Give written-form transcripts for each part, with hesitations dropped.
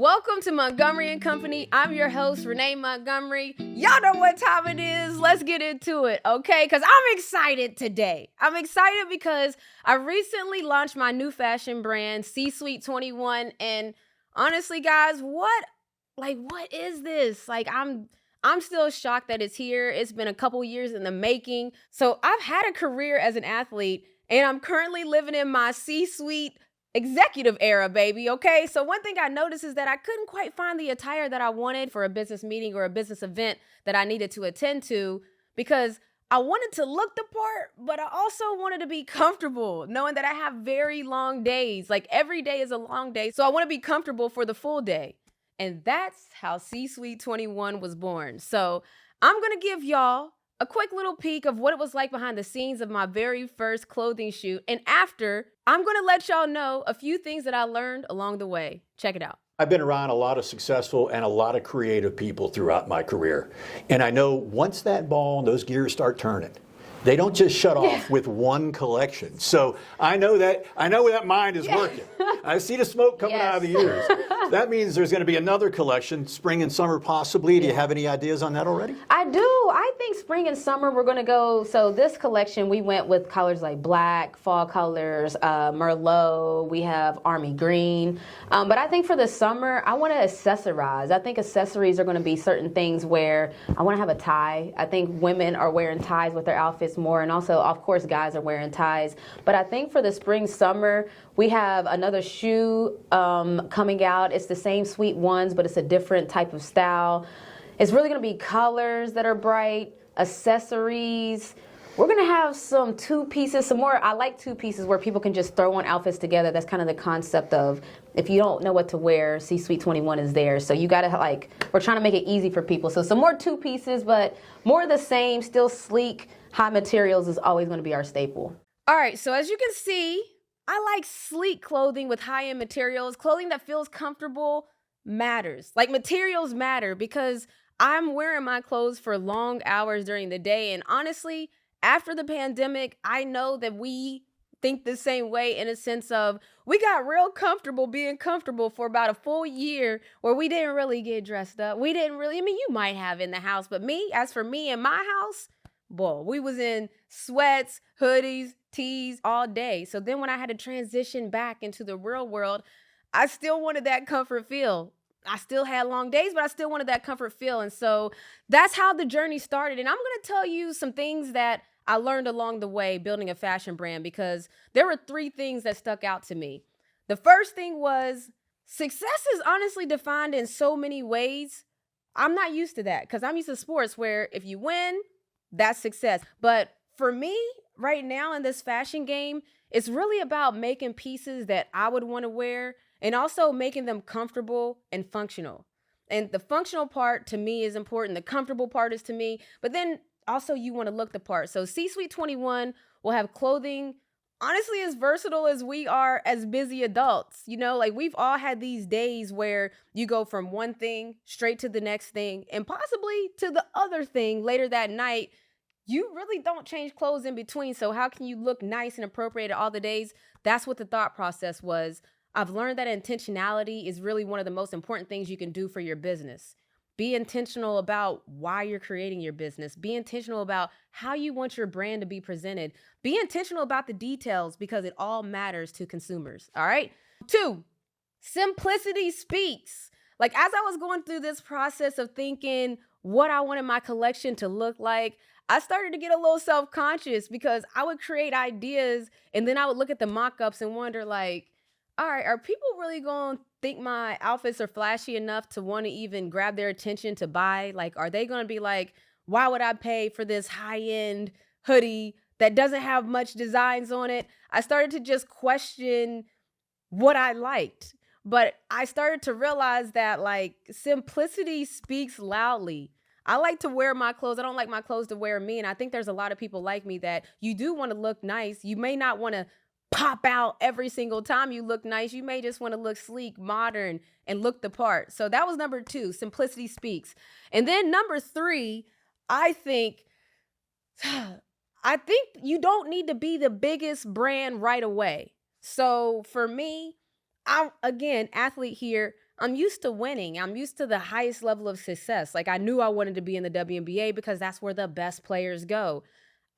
Welcome to Montgomery and Company. I'm your host, Renee Montgomery. Y'all know what time it is. Let's get into it, okay? Because I'm excited today. I'm excited because I recently launched my new fashion brand, CSuite 21. And honestly, guys, what is this? I'm still shocked that it's here. It's been a couple years in the making. So I've had a career as an athlete, and I'm currently living in my C-suite executive era, baby, okay? So one thing I noticed is that I couldn't quite find the attire that I wanted for a business meeting or a business event that I needed to attend to, because I wanted to look the part, but I also wanted to be comfortable, knowing that I have very long days. Like, every day is a long day, so I want to be comfortable for the full day. And that's how CSuite 21 was born. So I'm going to give y'all a quick little peek of what it was like behind the scenes of my very first clothing shoot. And after, I'm going to let y'all know a few things that I learned along the way. Check it out. I've been around a lot of successful and a lot of creative people throughout my career. And I know once that ball and those gears start turning, they don't just shut off with one collection. So I know that mind is working. I see the smoke coming out of the ears. That means there's going to be another collection, spring and summer possibly. Do you have any ideas on that already? I do. I think spring and summer we're going to go. So this collection, we went with colors like black, fall colors, Merlot. We have army green. But I think for the summer, I want to accessorize. I think accessories are going to be certain things where I want to have a tie. I think women are wearing ties with their outfits more, and also, of course, guys are wearing ties. But I think for the spring, summer, we have another shoe coming out. It's the same sweet ones, but it's a different type of style. It's really going to be colors that are bright, accessories. We're going to have some two pieces, some more. I like two pieces where people can just throw on outfits together. That's kind of the concept of, if you don't know what to wear, CSuite 21 is there. So you got to, we're trying to make it easy for people. So some more two pieces, but more of the same, still sleek. High materials is always going to be our staple. All right, so as you can see, I like sleek clothing with high-end materials. Clothing that feels comfortable matters. Like, materials matter because I'm wearing my clothes for long hours during the day. And honestly, after the pandemic, I know that we think the same way, in a sense of, we got real comfortable being comfortable for about a full year where we didn't really get dressed up. We didn't really, you might have in the house, but as for me in my house, boy, we was in sweats, hoodies, tees all day. So then when I had to transition back into the real world, I still wanted that comfort feel. I still had long days, but I still wanted that comfort feel. And so that's how the journey started. And I'm going to tell you some things that I learned along the way building a fashion brand, because there were three things that stuck out to me. The first thing was, success is honestly defined in so many ways. I'm not used to that because I'm used to sports where if you win, that's success. But for me, right now in this fashion game, it's really about making pieces that I would want to wear and also making them comfortable and functional. And the functional part to me is important. The comfortable part is to me. But then also you want to look the part. So CSuite 21 will have clothing, honestly, as versatile as we are as busy adults. We've all had these days where you go from one thing straight to the next thing and possibly to the other thing later that night. You really don't change clothes in between. So how can you look nice and appropriate all the days? That's what the thought process was. I've learned that intentionality is really one of the most important things you can do for your business. Be intentional about why you're creating your business. Be intentional about how you want your brand to be presented. Be intentional about the details, because it all matters to consumers. All right. 2, simplicity speaks. As I was going through this process of thinking what I wanted my collection to look like, I started to get a little self-conscious because I would create ideas and then I would look at the mock-ups and wonder, all right, are people really going to think my outfits are flashy enough to want to even grab their attention to buy? Are they going to be like, why would I pay for this high-end hoodie that doesn't have much designs on it? I started to just question what I liked. But I started to realize that simplicity speaks loudly. I like to wear my clothes. I don't like my clothes to wear me. And I think there's a lot of people like me that you do want to look nice. You may not want to pop out every single time you look nice. You may just want to look sleek, modern, and look the part. So that was number 2, simplicity speaks. And then number 3, I think you don't need to be the biggest brand right away. So for me, I'm, again, athlete here. I'm used to winning. I'm used to the highest level of success. Like, I knew I wanted to be in the WNBA because that's where the best players go.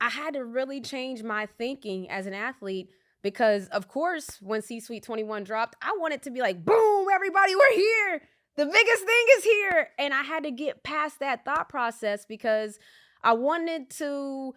I had to really change my thinking as an athlete because, of course, when CSuite 21 dropped, I wanted to be like, boom, everybody, we're here. The biggest thing is here. And I had to get past that thought process because I wanted to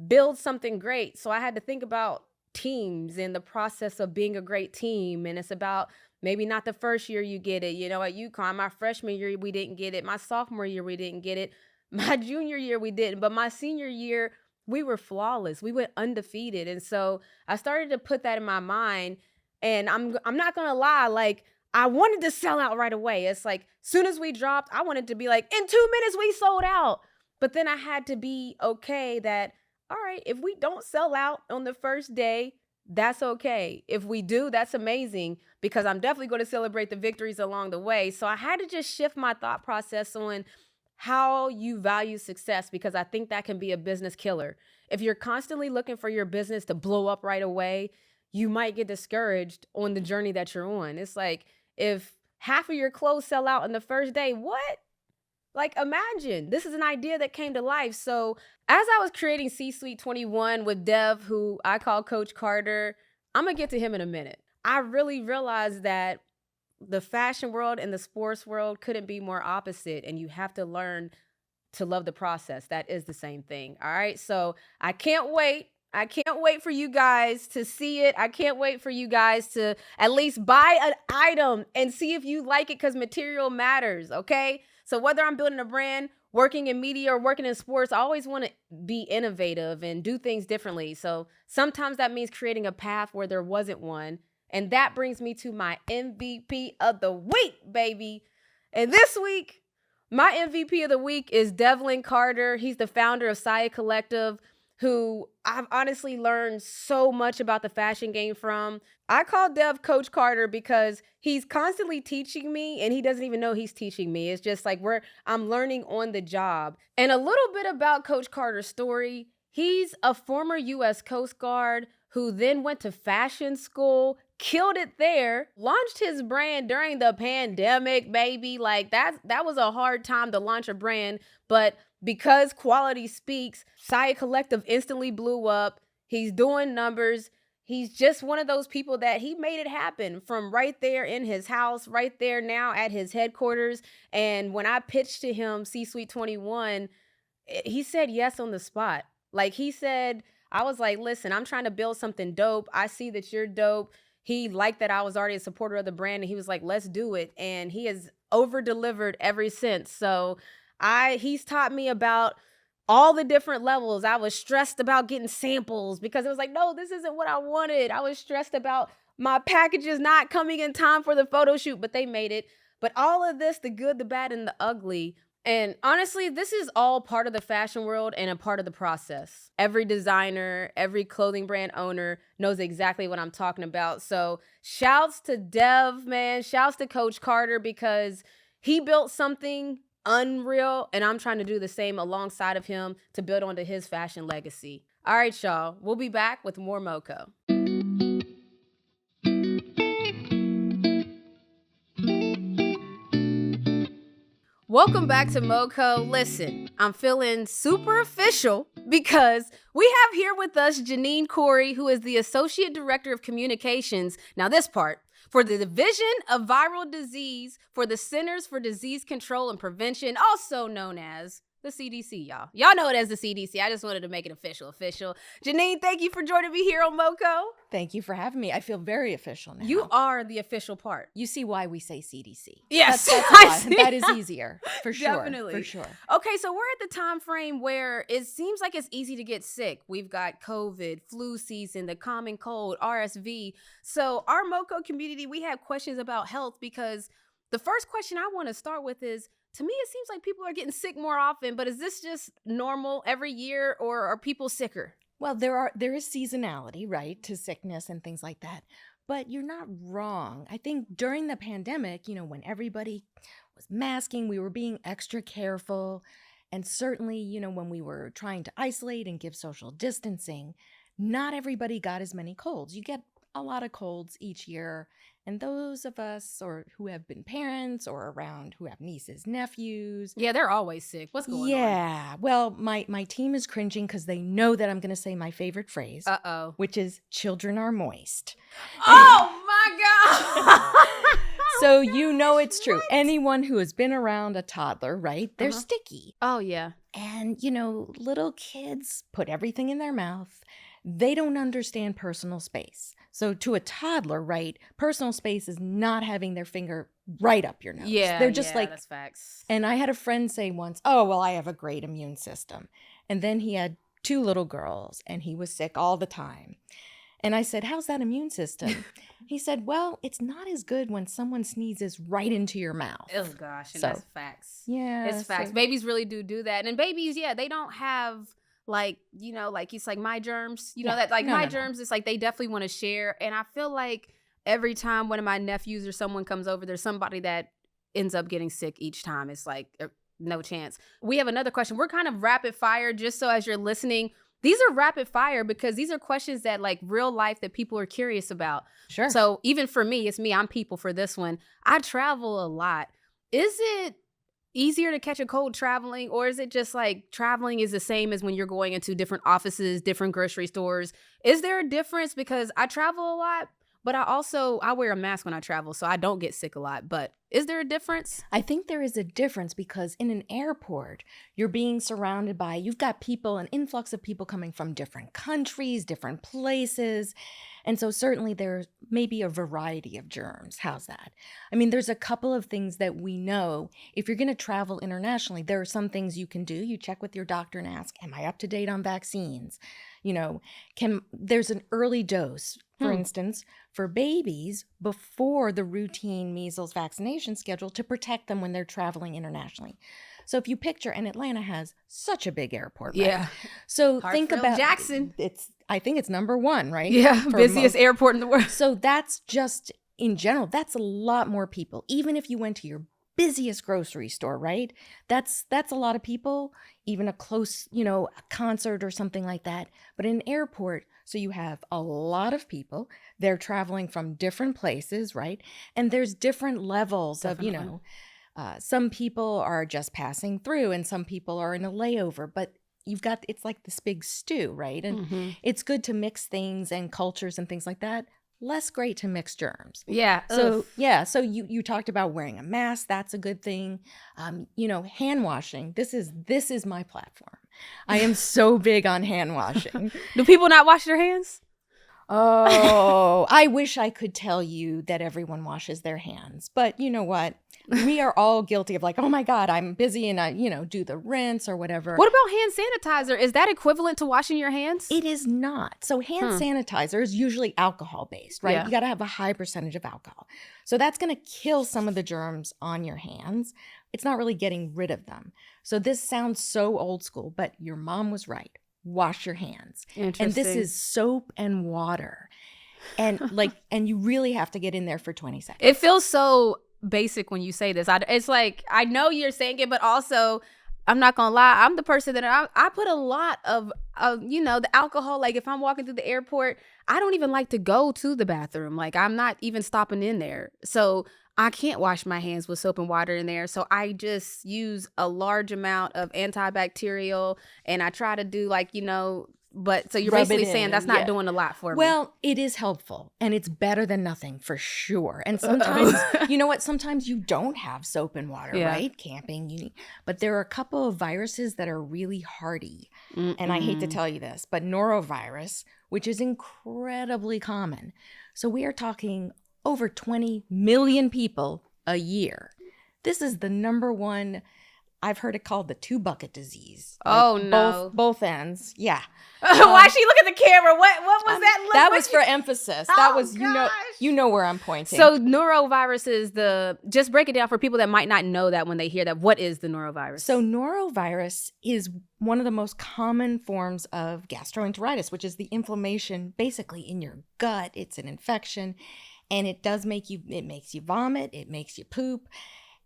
build something great. So I had to think about teams and the process of being a great team. And it's about maybe not the first year you get it. At UConn, my freshman year, we didn't get it. My sophomore year, we didn't get it. My junior year, we didn't. But my senior year, we were flawless. We went undefeated. And so I started to put that in my mind. And I'm not going to lie, like, I wanted to sell out right away. It's like, soon as we dropped, I wanted to be like, in 2 minutes, we sold out. But then I had to be okay that, all right, if we don't sell out on the first day, that's okay. If we do, that's amazing, because I'm definitely going to celebrate the victories along the way. So I had to just shift my thought process on how you value success, because I think that can be a business killer. If you're constantly looking for your business to blow up right away, you might get discouraged on the journey that you're on. It's like, if half of your clothes sell out on the first day, what? Like, imagine, this is an idea that came to life. So as I was creating CSuite 21 with Dev, who I call Coach Carter, I'm going to get to him in a minute. I really realized that the fashion world and the sports world couldn't be more opposite, and you have to learn to love the process. That is the same thing. All right. So I can't wait. I can't wait for you guys to see it. I can't wait for you guys to at least buy an item and see if you like it, because material matters. Okay. So whether I'm building a brand, working in media, or working in sports, I always want to be innovative and do things differently. So sometimes that means creating a path where there wasn't one. And that brings me to my MVP of the week, baby. And this week, my MVP of the week is Devlin Carter. He's the founder of Saya Collective, who I've honestly learned so much about the fashion game from. I call Dev Coach Carter because he's constantly teaching me, and he doesn't even know he's teaching me. It's just like I'm learning on the job. And a little bit about Coach Carter's story. He's a former U.S. Coast Guard who then went to fashion school, killed it there, launched his brand during the pandemic, baby. Like, that was a hard time to launch a brand, but because quality speaks, Saya Collective instantly blew up. He's doing numbers. He's just one of those people that he made it happen from right there in his house, right there now at his headquarters. And when I pitched to him CSuite 21, he said yes on the spot. Like, he said, I was like, listen, I'm trying to build something dope. I see that you're dope. He liked that I was already a supporter of the brand, and he was like, let's do it. And he has over-delivered ever since. So he's taught me about all the different levels. I was stressed about getting samples because it was like, no, this isn't what I wanted. I was stressed about my packages not coming in time for the photo shoot, but they made it. But all of this, the good, the bad, and the ugly. And honestly, this is all part of the fashion world and a part of the process. Every designer, every clothing brand owner knows exactly what I'm talking about. So shouts to Dev, man. Shouts to Coach Carter, because he built something unreal, and I'm trying to do the same alongside of him to build onto his fashion legacy. All right, y'all. We'll be back with more MoCo. Welcome back to MoCo. Listen, I'm feeling super official because we have here with us Janine Cory, who is the Associate Director of Communications. Now this part, for the Division of Viral Disease for the Centers for Disease Control and Prevention, also known as the CDC, y'all. Y'all know it as the CDC. I just wanted to make it official. Janine, thank you for joining me here on MoCo. Thank you for having me. I feel very official now. You are the official part. You see why we say CDC. Yes, that is easier, for sure. Definitely. For sure. Okay, so we're at the time frame where it seems like it's easy to get sick. We've got COVID, flu season, the common cold, RSV. So our MoCo community, we have questions about health, because the first question I want to start with is, to me, it seems like people are getting sick more often, but is this just normal every year, or are people sicker? Well, there is seasonality, right, to sickness and things like that. But you're not wrong. I think during the pandemic, when everybody was masking, we were being extra careful. And certainly, when we were trying to isolate and give social distancing, not everybody got as many colds. You get a lot of colds each year. And those of us or who have been parents or around who have nieces, nephews. Yeah, they're always sick. What's going on? Yeah. Well, my team is cringing because they know that I'm going to say my favorite phrase, which is children are moist. Oh, my God. So you know it's true. Anyone who has been around a toddler, right? They're sticky. Oh, yeah. And, little kids put everything in their mouth. They don't understand personal space. So to a toddler, right, personal space is not having their finger right up your nose. Yeah, they're just that's facts. And I had a friend say once, oh, well, I have a great immune system. And then he had 2 little girls and he was sick all the time. And I said, how's that immune system? He said, well, it's not as good when someone sneezes right into your mouth. Oh, gosh. And that's facts. Yeah. It's facts. Babies really do that. And babies, they don't have, it's like my germs. Germs, it's like they definitely want to share. And I feel like every time one of my nephews or someone comes over, there's somebody that ends up getting sick each time. It's like no chance. We have another question. We're kind of rapid fire, just so as you're listening. These are rapid fire because these are questions that like real life that people are curious about. Sure. So even for me, I'm people for this one. I travel a lot. Is it easier to catch a cold traveling, or is it just like traveling is the same as when you're going into different offices, different grocery stores? Is there a difference? Because I travel a lot, but I wear a mask when I travel, so I don't get sick a lot. But is there a difference? I think there is a difference because in an airport, you're being surrounded by, you've got people, an influx of people coming from different countries, different places. And so certainly there may be a variety of germs. How's that? I mean, there's a couple of things that we know. If you're going to travel internationally, there are some things you can do. You check with your doctor and ask, am I up to date on vaccines? There's an early dose, for instance, for babies before the routine measles vaccination schedule to protect them when they're traveling internationally. So if you picture, and Atlanta has such a big airport, right? Yeah. So think about Jackson. I think it's number 1, right? Yeah, busiest airport in the world. So that's just, in general, that's a lot more people. Even if you went to your busiest grocery store, right? That's a lot of people, even a close, a concert or something like that. But in an airport, so you have a lot of people. They're traveling from different places, right? And there's different levels of, some people are just passing through and some people are in a layover, but it's like this big stew, right? And it's good to mix things and cultures and things like that. Less great to mix germs. Yeah. So you talked about wearing a mask. That's a good thing. Hand washing. This is my platform. I am so big on hand washing. Do people not wash their hands? Oh, I wish I could tell you that everyone washes their hands. But you know what? We are all guilty of like, oh my God, I'm busy and I, do the rinse or whatever. What about hand sanitizer? Is that equivalent to washing your hands? It is not. So hand sanitizer is usually alcohol based, right? Yeah. You got to have a high percentage of alcohol. So that's going to kill some of the germs on your hands. It's not really getting rid of them. So this sounds so old school, but your mom was right. Wash your hands. And this is soap and water. And and you really have to get in there for 20 seconds. It feels so basic when you say this. It's like, I know you're saying it, but also I'm not gonna lie, I'm the person that I put a lot of the alcohol. Like if I'm walking through the airport, I don't even like to go to the bathroom. Like I'm not even stopping in there. So I can't wash my hands with soap and water in there. So I just use a large amount of antibacterial and I try to do but so you're basically saying that's not doing a lot for me. Well, it is helpful and it's better than nothing for sure. And sometimes, you know what? Sometimes you don't have soap and water, right? Camping, but there are a couple of viruses that are really hardy. And I hate to tell you this, but norovirus, which is incredibly common. So we are talking over 20 million people a year. This is the number one. I've heard it called the 2-bucket disease. No. Both ends. Yeah. Why she look at the camera? What was that look? That was for emphasis. That was, you know where I'm pointing. So norovirus is just break it down for people that might not know that when they hear that. What is the norovirus? So norovirus is one of the most common forms of gastroenteritis, which is the inflammation basically in your gut. It's an infection and it makes you vomit. It makes you poop.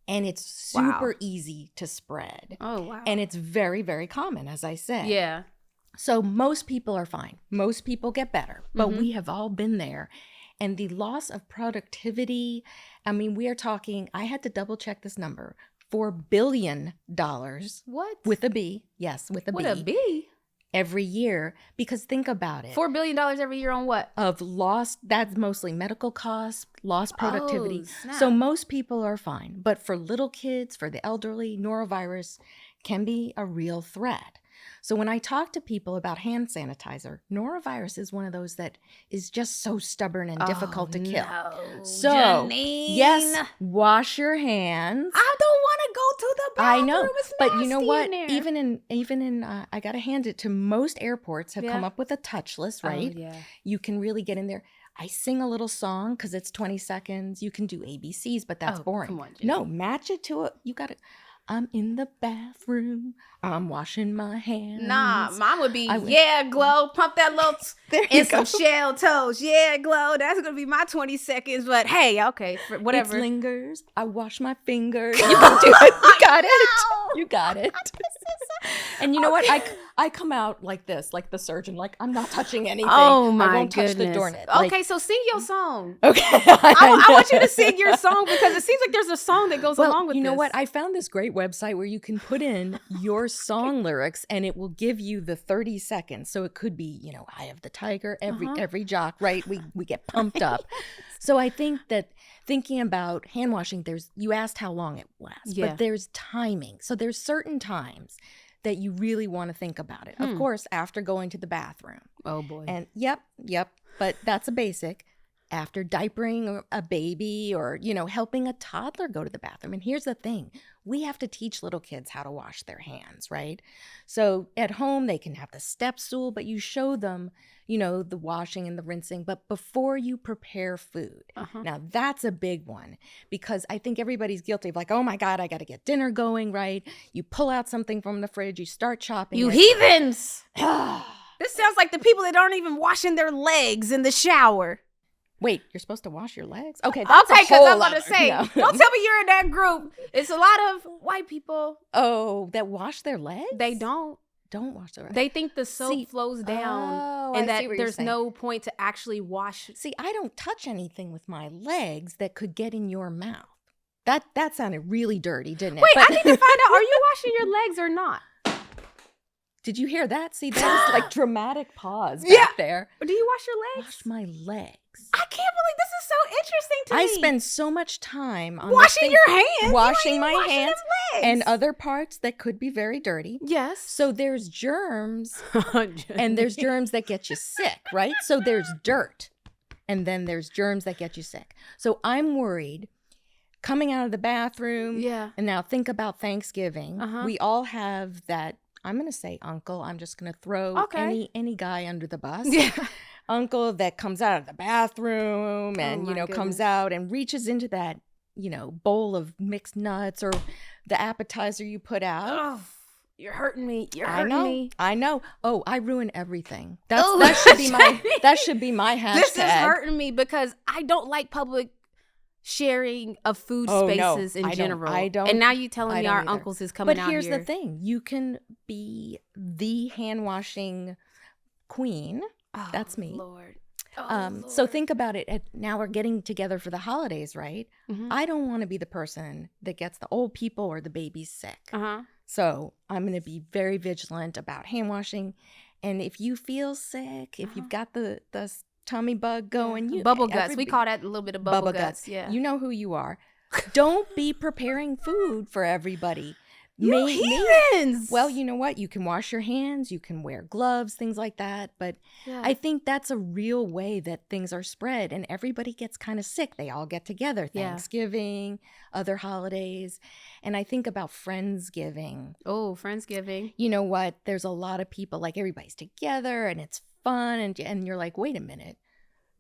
And it's super easy to spread. Oh, wow. And it's very, very common, as I said. Yeah. So most people are fine. Most people get better. But we have all been there. And the loss of productivity, I mean, we are talking, I had to double check this number, $4 billion. What? With a B. Yes, with a B. With a B? Every year, because think about it. $4 billion every year on what? Of lost, that's mostly medical costs, lost productivity. snap. So most people are fine. But for little kids, for the elderly, norovirus can be a real threat. So when I talk to people about hand sanitizer, norovirus is one of those that is just so stubborn and difficult to kill. No. So, Janine. yes, wash your hands. I don't want to go to the I bathroom. know, It's but you know nasty what? in there. Even in, I gotta hand it to most airports have Yeah. come up with a touchless, right? Oh, yeah. You can really get in there. I sing a little song because it's 20 seconds. You can do ABCs, but that's Oh, boring. come on, Jenny. No, match it to it. You got to. I'm in the bathroom. I'm washing my hands. Nah, mine would be, I would- yeah, Glow, pump that little There you and some go. shell toes. Yeah, Glow, that's going to be my 20 seconds. But hey, okay, whatever. It lingers. I wash my fingers. You can do it. You got it. You got it. And you know what? I come out like this, like the surgeon, like I'm not touching anything. Oh my I won't goodness. touch the doorknob. Okay, so sing your song. Okay. I want you to sing your song because it seems like there's a song that goes along with you know this. what? I found this great website where you can put in your song lyrics and it will give you the 30 seconds. So it could be, Eye of the Tiger, every jock, right? We get pumped up. So I think that thinking about hand washing, you asked how long it lasts, Yeah. but there's timing. So there's certain times that you really want to think about it. Of course, after going to the bathroom. Oh, boy. And yep, but that's a basic. After diapering a baby or, helping a toddler go to the bathroom. And here's the thing. We have to teach little kids how to wash their hands, right? So at home, they can have the step stool, but you show them, the washing and the rinsing. But before you prepare food, now that's a big one because I think everybody's guilty of like, oh my God, I got to get dinner going, right? You pull out something from the fridge, you start chopping You it. heathens. This sounds like the people that aren't even washing their legs in the shower. Wait, you're supposed to wash your legs? Okay, that's Okay, a because whole I'm about to other- say, no. don't tell me you're in that group. It's a lot of white people. Oh, that wash their legs? They don't Don't wash their legs. They think the soap See- flows down Oh, and I see that what you're there's saying. no point to actually wash. See, I don't touch anything with my legs that could get in your mouth. That sounded really dirty, didn't it? Wait, But- I need to find out, are you washing your legs or not? Did you hear that? See, that was like dramatic pause back Yeah. there. Or do you wash your legs? Wash my legs. I can't believe this is so interesting to me. I spend so much time on this washing thing- your hands. washing You my ain't washing hands them legs. and other parts that could be very dirty. Yes. So there's germs and there's germs that get you sick, right? So there's dirt and then there's germs that get you sick. So I'm worried coming out of the bathroom. Yeah. And now think about Thanksgiving. Uh-huh. We all have that. I'm going to say uncle. I'm just going to throw Okay. any guy under the bus. Yeah. Uncle that comes out of the bathroom and, my comes goodness. out and reaches into that, bowl of mixed nuts or the appetizer you put out. Oh, you're hurting me. You're I hurting know. me. I know. Oh, I ruin everything. Oh, That should be my hashtag. This is hurting me because I don't like public sharing of food Oh, no, spaces in I don't. general. I don't- And now you telling I me don't our either. uncles is coming But out here's here. the thing. You can be the hand washing queen. Oh, That's me. Lord. Oh, So Lord. think about it. Now we're getting together for the holidays, right? Mhm. I don't want to be the person that gets the old people or the babies sick. Uh-huh. So I'm going to be very vigilant about hand washing. And if you feel sick, if you've got the tummy bug going, Bubble guts. We everybody- call that a little bit of bubble guts. Yeah. You know who you are. Don't be preparing food for everybody. You heathens. Well, you know what? You can wash your hands, you can wear gloves, things like that. But Yeah. I think that's a real way that things are spread and everybody gets kind of sick. They all get together, Yeah. Thanksgiving, other holidays. And I think about Friendsgiving. Oh, Friendsgiving. You know what? There's a lot of people, like everybody's together and it's fun. And you're like, wait a minute.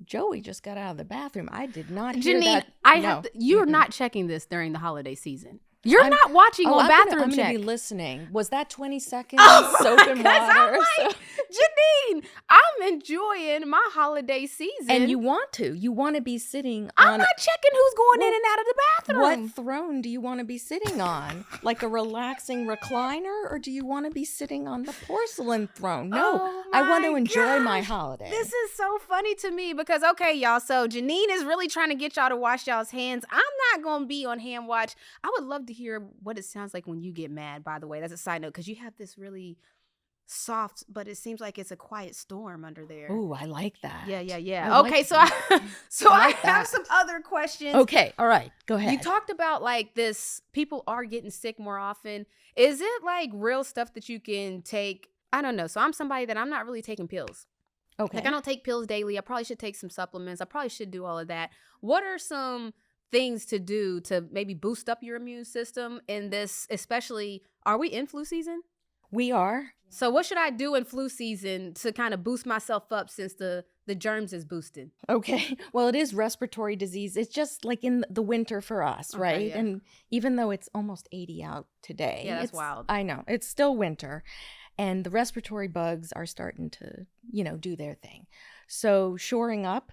Joey just got out of the bathroom. I did not hear Janine, that. you're not checking this during the holiday season. You're not watching Oh, on I'm bathroom gonna check. be listening. Was that 20 seconds? Oh, Soap and 'cause I'm water. like, Janine, I'm enjoying my holiday season. And you want to be sitting I'm on. not checking who's going in and out of the bathroom. What throne do you want to be sitting on? Like a relaxing recliner, or do you want to be sitting on the porcelain throne? No, Oh I want to my enjoy my gosh. holiday. This is so funny to me because, okay, y'all, so Janine is really trying to get y'all to wash y'all's hands. I'm not going to be on hand watch. I would love to hear what it sounds like when you get mad, by the way. That's a side note, because you have this really soft, but it seems like it's a quiet storm under there. Ooh, I like that. Yeah. I Okay, like so I like have that. some other questions. Okay, all right, go ahead. You talked about like this, people are getting sick more often. Is it like real stuff that you can take? I don't know. So I'm somebody that I'm not really taking pills. Okay. Like I don't take pills daily. I probably should take some supplements. I probably should do all of that. What are some things to do to maybe boost up your immune system in this, especially, are we in flu season? We are. So what should I do in flu season to kind of boost myself up since the germs is boosted? Okay. Well, it is respiratory disease. It's just like in the winter for us, Okay, right? yeah. And even though it's almost 80 out today. Yeah, that's it's wild. I know. It's still winter. And the respiratory bugs are starting to, do their thing. So shoring up,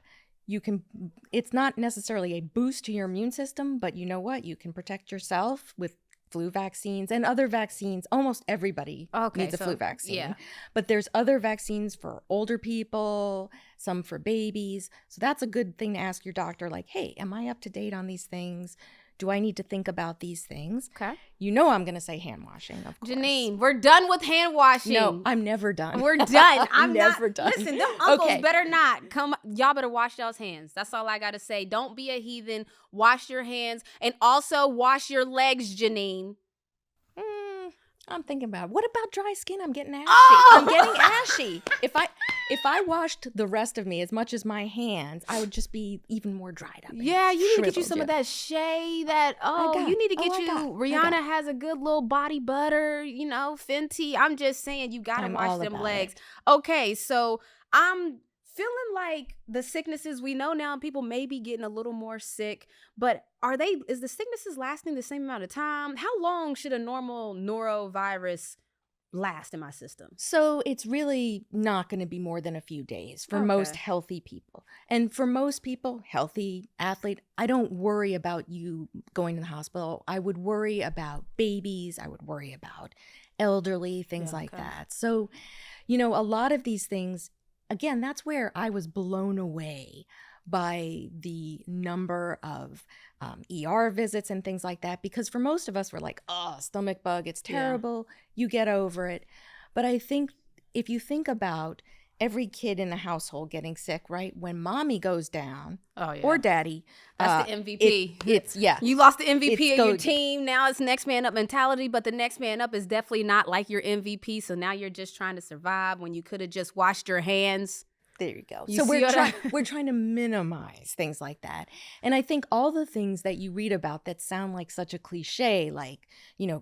it's not necessarily a boost to your immune system, but you know what? You can protect yourself with flu vaccines and other vaccines. Almost everybody needs a flu vaccine. Yeah. But there's other vaccines for older people, some for babies. So that's a good thing to ask your doctor, like, hey, am I up to date on these things? Do I need to think about these things? Okay. I'm going to say hand washing, of course. Janine, we're done with hand washing. No, I'm never done. We're done. I'm never not, done. Listen, them uncles Okay. better not come. Y'all better wash y'all's hands. That's all I got to say. Don't be a heathen. Wash your hands and also wash your legs, Janine. I'm thinking about, what about dry skin? I'm getting ashy. Oh! I'm getting ashy. If I washed the rest of me as much as my hands, I would just be even more dried up. and Yeah, you need to get you shriveled, some of yeah. that Shea, you need to get I you, got. Rihanna has a good little body butter, Fenty. I'm just saying you got to I'm wash all them about legs. it. Okay, so I'm feeling like the sicknesses we know now, people may be getting a little more sick, but is the sicknesses lasting the same amount of time? How long should a normal norovirus last in my system? So it's really not going to be more than a few days for most Okay. healthy people. And for most people, healthy athlete, I don't worry about you going to the hospital. I would worry about babies. I would worry about elderly, things Yeah, like okay. that. So, a lot of these things, again, that's where I was blown away by the number of ER visits and things like that. Because for most of us, we're like, oh, stomach bug, it's Yeah. terrible. You get over it. But I think if you think about every kid in the household getting sick, right? When mommy goes down Oh, yeah. or daddy. That's the MVP. It's, yeah. You lost the MVP It's of your go- team. Now it's next man up mentality, but the next man up is definitely not like your MVP. So now you're just trying to survive when you could have just washed your hands. There you go. You So see what we're trying to minimize things like that. And I think all the things that you read about that sound like such a cliche, like,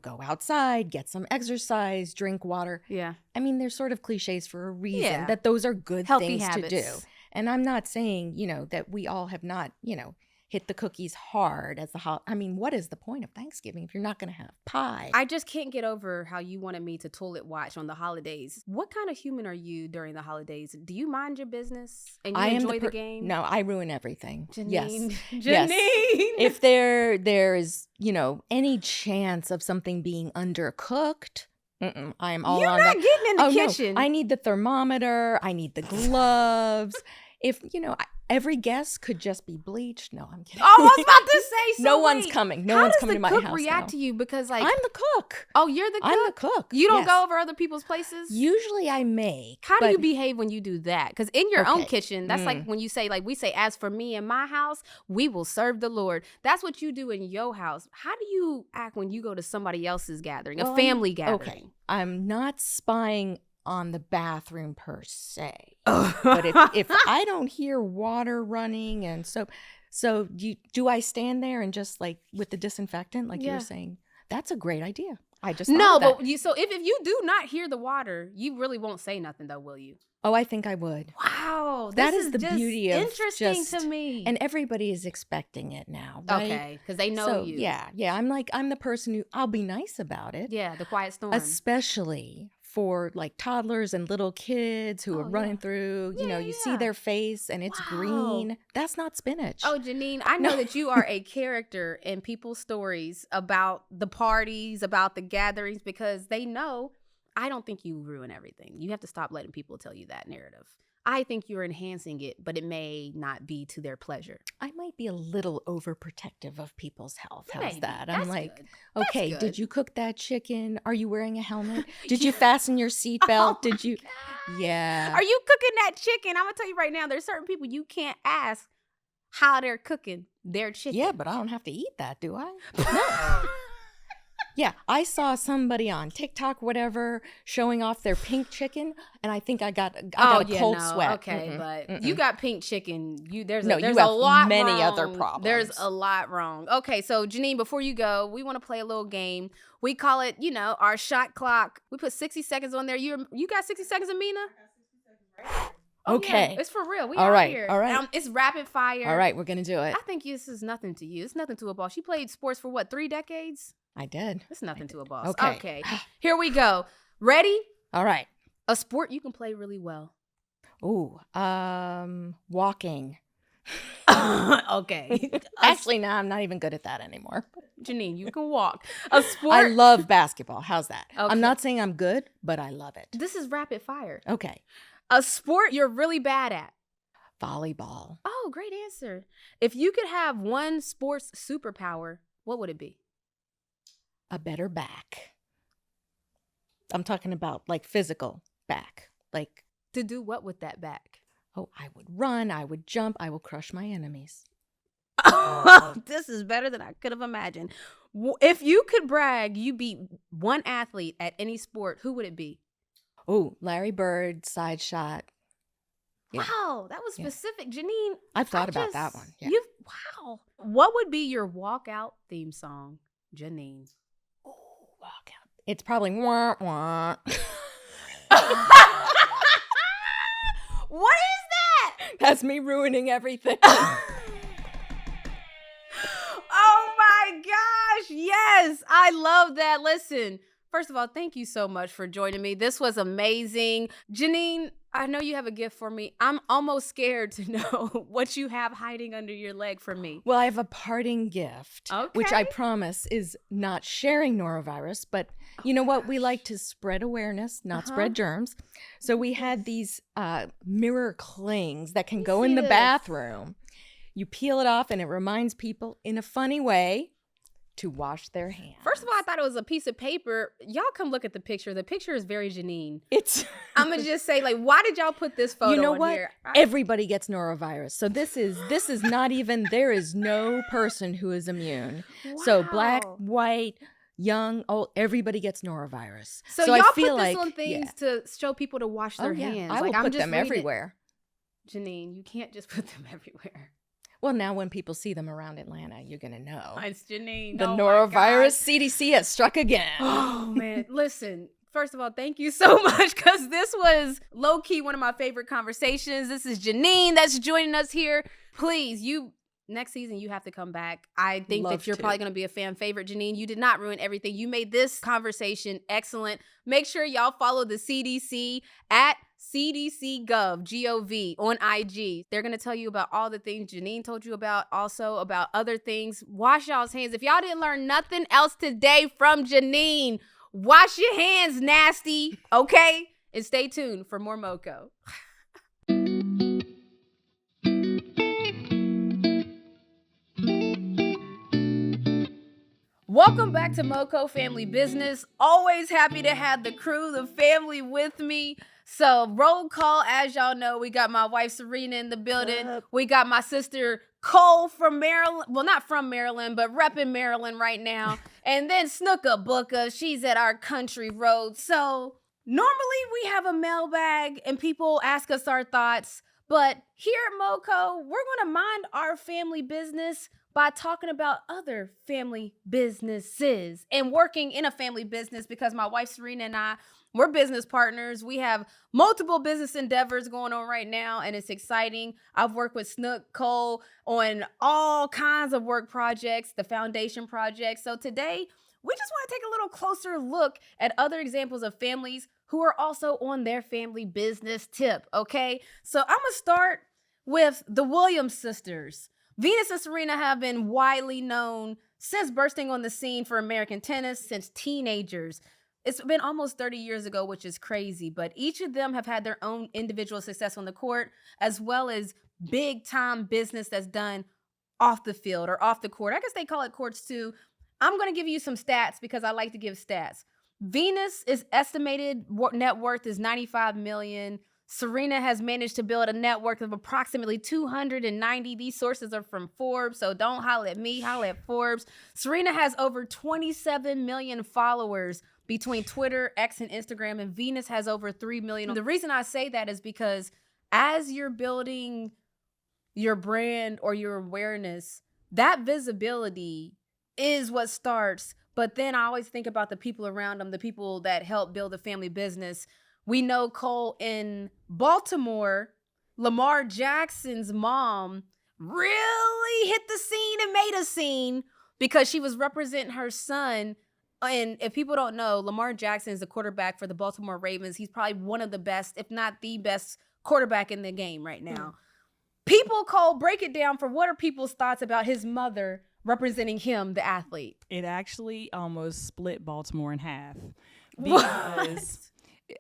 go outside, get some exercise, drink water. Yeah. I mean, they're sort of cliches for a reason, Yeah. that those are good Healthy things habits. to do. And I'm not saying, that we all have not, hit the cookies hard as what is the point of Thanksgiving if you're not going to have pie? I just can't get over how you wanted me to toilet watch on the holidays. What kind of human are you during the holidays? Do you mind your business and you enjoy the game? No, I ruin everything. Janine. Yes. Janine. Yes. If there is, any chance of something being undercooked, I'm all You're on not that. getting in the Oh, kitchen. No. I need the thermometer. I need the gloves. If, every guest could just be bleached. No, I'm kidding. Oh, I was about to say so. No one's wait. coming. No How one's does coming to my the cook house react now. to you? Because I'm the cook. Oh, you're the cook? I'm the cook. You don't Yes. go over other people's places? Usually I make. How do but- you behave when you do that? Because in your own Okay. kitchen, that's like when you say, like we say, as for me and my house, we will serve the Lord. That's what you do in your house. How do you act when you go to somebody else's gathering, Well, a family gathering? Okay. I'm not spying on the bathroom per se. Oh. But if I don't hear water running and so do I stand there and just like with the disinfectant, like you Yeah. were saying? That's a great idea. I just No, thought of that. but if you do not hear the water, you really won't say nothing though, will you? Oh, I think I would. Wow, That this is the just beauty of interesting just- to me. And everybody is expecting it now, right? Okay, because they know So, you. Yeah. I'm the person who, I'll be nice about it. Yeah, the quiet storm. Especially for like toddlers and little kids who are running through, you see their face and it's green. That's not spinach. Oh, Janine, I know that you are a character in people's stories about the parties, about the gatherings, because they know I don't think you ruin everything. You have to stop letting people tell you that narrative. I think you're enhancing it, but it may not be to their pleasure. I might be a little overprotective of people's health. How's Maybe. that? That's I'm like, good. okay, That's good. did you cook that chicken? Are you wearing a helmet? Did you fasten your seatbelt? Oh Did you? God. Yeah. Are you cooking that chicken? I'm going to tell you right now, there's certain people you can't ask how they're cooking their chicken. Yeah, but I don't have to eat that, do I? No. Yeah, I saw somebody on TikTok, whatever, showing off their pink chicken, and I think I got a cold sweat. Okay, but you got pink chicken. There's you a have lot many wrong. other problems. There's a lot wrong. Okay, so Janine, before you go, we want to play a little game. We call it, our shot clock. We put 60 seconds on there. You got 60 seconds, Amena? Oh, okay. Yeah, it's for real. We all out right, here. all right. It's rapid fire. All right, we're going to do it. I think this is nothing to you. It's nothing to a boss. She played sports for 3 decades? I did. It's nothing to a boss. Okay. Here we go. Ready? All right. A sport you can play really well. Ooh, walking. Okay. Actually, no, I'm not even good at that anymore. Janine, you can walk. A sport. I love basketball. How's that? Okay. I'm not saying I'm good, but I love it. This is rapid fire. Okay. A sport you're really bad at. Volleyball. Oh, great answer. If you could have one sports superpower, what would it be? A better back. I'm talking about like physical back. Like To do what with that back? Oh, I would run, I would jump, I will crush my enemies. This is better than I could have imagined. If you could brag, you beat one athlete at any sport, who would it be? Oh, Larry Bird, side shot. Yeah. Wow, that was specific. Janine, I've thought about that one. Yeah. Wow. What would be your walkout theme song, Janine? Oh, walkout. It's probably wah, wah. What is that? That's me ruining everything. Oh my gosh. Yes. I love that. Listen, first of all, thank you so much for joining me. This was amazing. Janine, I know you have a gift for me. I'm almost scared to know what you have hiding under your leg for me. Well, I have a parting gift, which I promise is not sharing norovirus, but you know what? We like to spread awareness, not spread germs. So we had these mirror clings that can go in the bathroom. You peel it off and it reminds people in a funny way to wash their hands. First of all, I thought it was a piece of paper. Y'all come look at the picture. The picture is very Janine. I'm going to just say, like, why did y'all put this photo you know on what? here? Everybody gets norovirus. So this is not even, there is no person who is immune. Wow. So black, white, young, old, everybody gets norovirus. So y'all I feel put this like, on things to show people to wash their hands. I will put them everywhere. Janine, you can't just put them everywhere. Well, now when people see them around Atlanta, you're going to know. It's Janine. The norovirus CDC has struck again. Oh, man. Listen, first of all, thank you so much because this was low-key one of my favorite conversations. This is Janine that's joining us here. Please, next season, you have to come back. I think that you're probably going to be a fan favorite, Janine. You did not ruin everything. You made this conversation excellent. Make sure y'all follow the CDC at CDC.gov, G-O-V, on IG. They're going to tell you about all the things Janine told you about, also about other things. Wash y'all's hands. If y'all didn't learn nothing else today from Janine, wash your hands, nasty, okay? And stay tuned for more MoCo. Welcome back to MoCo Family Business. Always happy to have the crew, the family with me. So roll call, as y'all know, we got my wife Sirena in the building. We got my sister Cole from Maryland. Well, not from Maryland, but repping Maryland right now. And then Snooka Booka, she's at our country road. So normally we have a mailbag and people ask us our thoughts. But here at MoCo, we're going to mind our family business by talking about other family businesses and working in a family business because my wife Sirena and I, we're business partners. We have multiple business endeavors going on right now, and it's exciting. I've worked with Snook Cole on all kinds of work projects, the foundation project. So today, we just want to take a little closer look at other examples of families who are also on their family business tip, okay? So I'm going to start with the Williams sisters. Venus and Sirena have been widely known since bursting on the scene for American tennis since teenagers. It's been almost 30 years ago, which is crazy, but each of them have had their own individual success on the court, as well as big time business that's done off the field or off the court. I guess they call it courts too. I'm going to give you some stats because I like to give stats. Venus is estimated net worth is $95 million. Sirena has managed to build a net worth of approximately 290. These sources are from Forbes, so don't holler at me, holler at Forbes. Sirena has over 27 million followers between Twitter, X, and Instagram, and Venus has over 3 million. The reason I say that is because as you're building your brand or your awareness, that visibility is what starts. But then I always think about the people around them, the people that help build a family business. We know Cole in Baltimore, Lamar Jackson's mom really hit the scene and made a scene because she was representing her son. And if people don't know, Lamar Jackson is the quarterback for the Baltimore Ravens. He's probably one of the best, if not the best quarterback in the game right now. People, Cole, break it down for what are people's thoughts about his mother representing him, the athlete? It actually almost split Baltimore in half because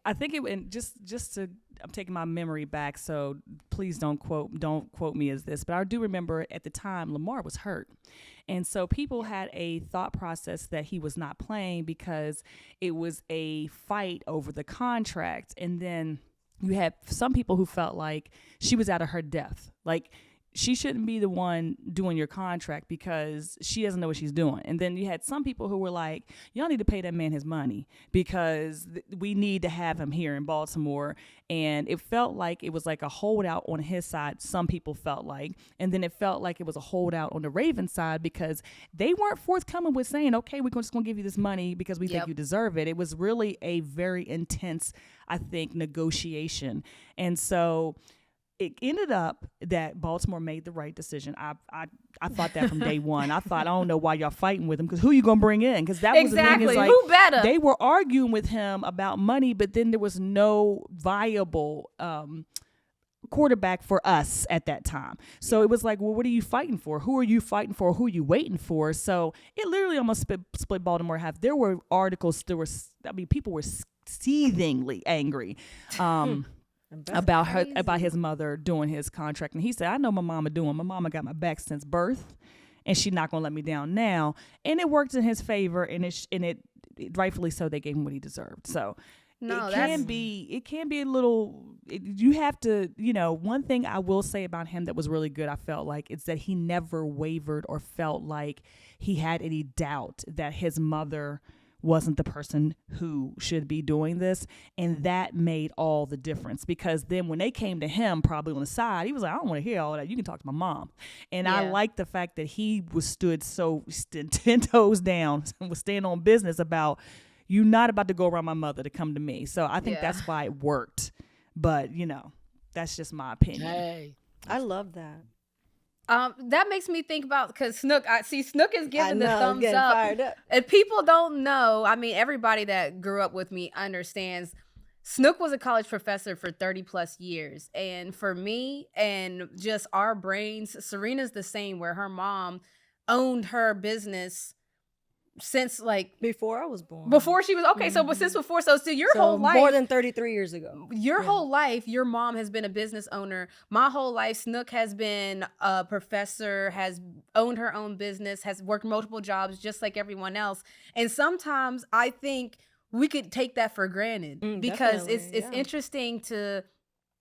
I think it, and just to, I'm taking my memory back, so please don't quote me as this, but I do remember at the time Lamar was hurt. And so people had a thought process that he was not playing because it was a fight over the contract. And then you had some people who felt like she was out of her depth. Like, she shouldn't be the one doing your contract because she doesn't know what she's doing. And then you had some people who were like, y'all need to pay that man his money because we need to have him here in Baltimore. And it felt like it was like a holdout on his side, some people felt like. And then it felt like it was a holdout on the Ravens side because they weren't forthcoming with saying, okay, we're just going to give you this money because we think you deserve it. It was really a very intense, I think, negotiation. And so it ended up that Baltimore made the right decision. I thought that from day one. I thought, I don't know why y'all fighting with him because who you gonna bring in? Because that was the thing. Is like, who better? They were arguing with him about money, but then there was no viable quarterback for us at that time. So it was like, well, what are you fighting for? Who are you fighting for? Who are you waiting for? So it literally almost split Baltimore in half. There were articles. People were seethingly angry. About his mother doing his contract. And he said, I know my mama doing. My mama got my back since birth, and she's not going to let me down now. And it worked in his favor, and it rightfully so, they gave him what he deserved. So it can be a little, you have to, one thing I will say about him that was really good, I felt like, is that he never wavered or felt like he had any doubt that his mother wasn't the person who should be doing this. And that made all the difference because then when they came to him probably on the side, he was like, I don't want to hear all that. You can talk to my mom. And I like the fact that he stood 10 toes down and was staying on business about, you're not about to go around my mother to come to me. So I think that's why it worked. But, that's just my opinion. Hey, I love that. That makes me think about, because Snook is giving the thumbs up. Fired up. And people don't know, I mean, everybody that grew up with me understands Snook was a college professor for 30 plus years. And for me and just our brains, Serena's the same, where her mom owned her business since like before I was born. Before she was but since before, so your whole life, more than 33 years ago. Your whole life, your mom has been a business owner. My whole life, Snook has been a professor, has owned her own business, has worked multiple jobs just like everyone else. And sometimes I think we could take that for granted because it's interesting to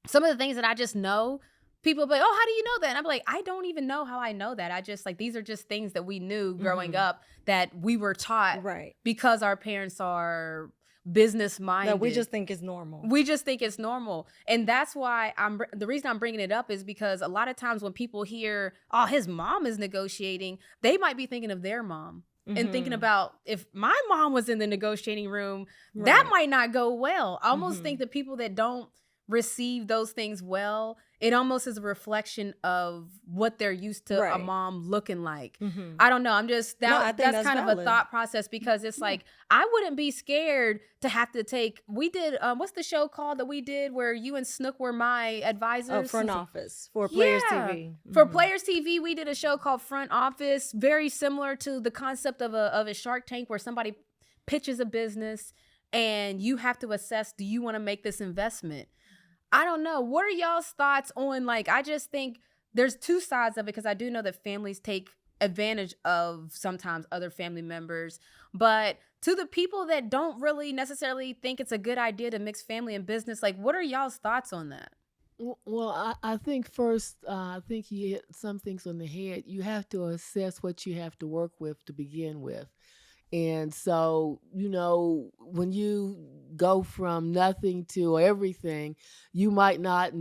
some of the things that I just know. People be like, oh, how do you know that? And I'm like, I don't even know how I know that. I just these are just things that we knew growing up that we were taught because our parents are business minded. That we just think is normal. We just think it's normal. And that's why the reason I'm bringing it up is because a lot of times when people hear, oh, his mom is negotiating, they might be thinking of their mom. And thinking about, if my mom was in the negotiating room, that might not go well. I almost think the people that don't receive those things well, it almost is a reflection of what they're used to a Right. mom looking like. Mhm. I don't know. I'm just No, I think that's that's kind of a valid. thought process, because it's like I wouldn't be scared to have to take. We did what's the show called that we did where you and Snook were my advisors? Front office for Players TV. For Mhm. Players TV, we did a show called Front Office, very similar to the concept of a Shark Tank, where somebody pitches a business and you have to assess, do you want to make this investment? I don't know. What are y'all's thoughts on, like, I just think there's two sides of it, because I do know that families take advantage of sometimes other family members. But to the people that don't really necessarily think it's a good idea to mix family and business, like, what are y'all's thoughts on that? Well, I think first, I think you hit some things on the head. You have to assess what you have to work with to begin with. And so, when you go from nothing to everything, you might not,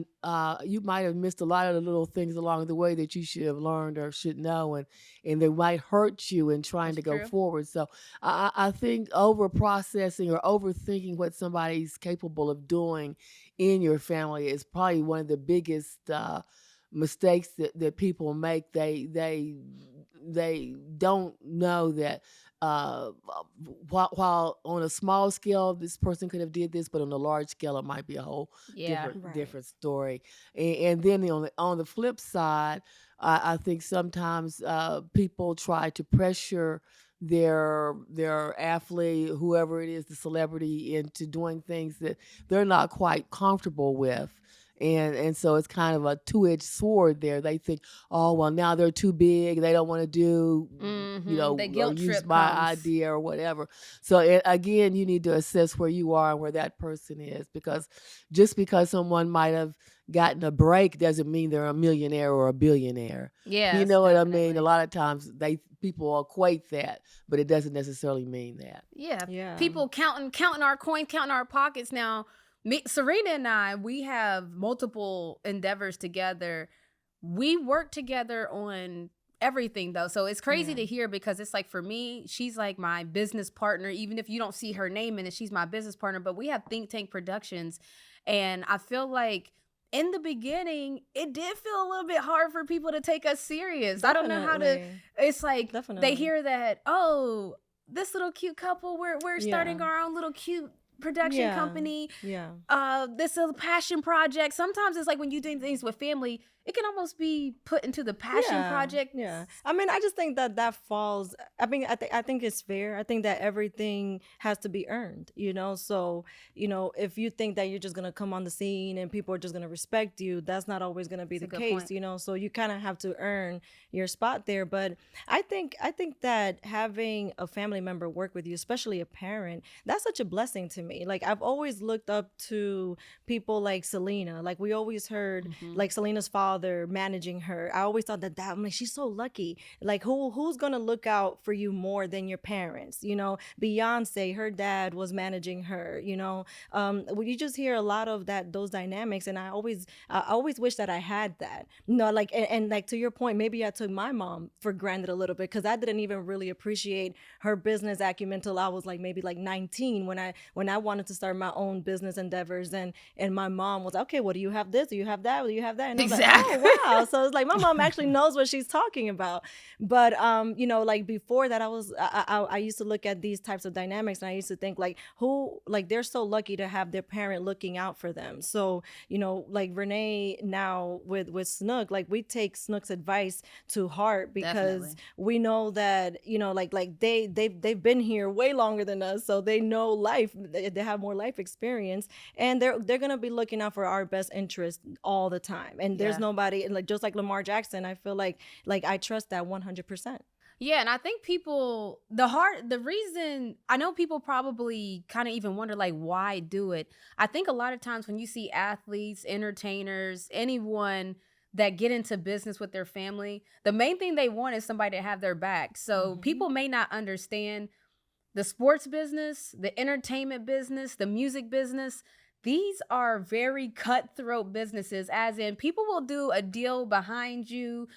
you might have missed a lot of the little things along the way that you should have learned or should know, and they might hurt you in trying That's to go true. forward. So I think over processing or overthinking what somebody's capable of doing in your family is probably one of the biggest mistakes that people make. They don't know that while on a small scale this person could have did this, but on a large scale it might be a whole Yeah. Right. different story. And then on the flip side, I think sometimes people try to pressure their athlete, whoever it is, the celebrity, into doing things that they're not quite comfortable with. And so it's kind of a two-edged sword there. They think, oh, well, now they're too big. They don't want to do, The or guilt use trip my comes. idea or whatever. So again, you need to assess where you are and where that person is, because just because someone might have gotten a break doesn't mean they're a millionaire or a billionaire. Yes, You know what I mean? definitely. A lot of times people equate that, but it doesn't necessarily mean that. Yeah. Yeah. People counting our coins, counting our pockets. Now, Sirena and I, we have multiple endeavors together. We work together on everything, though. So it's crazy Yeah. to hear, because it's like, for me, she's like my business partner. Even if you don't see her name in it, she's my business partner. But we have Think Tank Productions. And I feel like in the beginning, it did feel a little bit hard for people to take us serious. I don't know how to. Definitely. It's like Definitely. they hear that, oh, this little cute couple, we're starting Yeah. our own little cute production Yeah. company. Yeah. This is a passion project. Sometimes it's like when you do things with family, it can almost be put into the passion project. Yeah. I mean, I just think that falls. I mean, I think it's fair. I think that everything has to be earned, So, if you think that you're just gonna come on the scene and people are just gonna respect you, that's not always gonna be That's the a good case, point. So you kind of have to earn your spot there. But I think that having a family member work with you, especially a parent, that's such a blessing to me. Like, I've always looked up to people like Selena. Like, we always heard like Selena's father managing her. I always thought that I'm like, she's so lucky. Like, who's gonna look out for you more than your parents? Beyonce, her dad was managing her. You just hear a lot of those dynamics, and I always wish that I had that. Like, and like, to your point, maybe I took my mom for granted a little bit, because I didn't even really appreciate her business acumen till I was like maybe like 19, when I wanted to start my own business endeavors, and my mom was, okay, well, do you have this? Do you have that? Do you have that? And I was like, Exactly. oh, wow. So it's like my mom actually knows what she's talking about. But like, before that, I used to look at these types of dynamics, and I used to think, like, they're so lucky to have their parent looking out for them. So like Renee now with Snook, like, we take Snook's advice to heart, because Definitely. we know that like they've been here way longer than us, so they know life. They have more life experience, and they're gonna be looking out for our best interest all the time. And there's Yeah. nobody, like, just like Lamar Jackson, I feel like I trust that 100%. Yeah, and I think people, the reason, I know people probably kind of even wonder, like, why do it? I think a lot of times when you see athletes, entertainers, anyone that get into business with their family, the main thing they want is somebody to have their back. So people may not understand the sports business, the entertainment business, the music business. These are very cutthroat businesses, as in people will do a deal behind you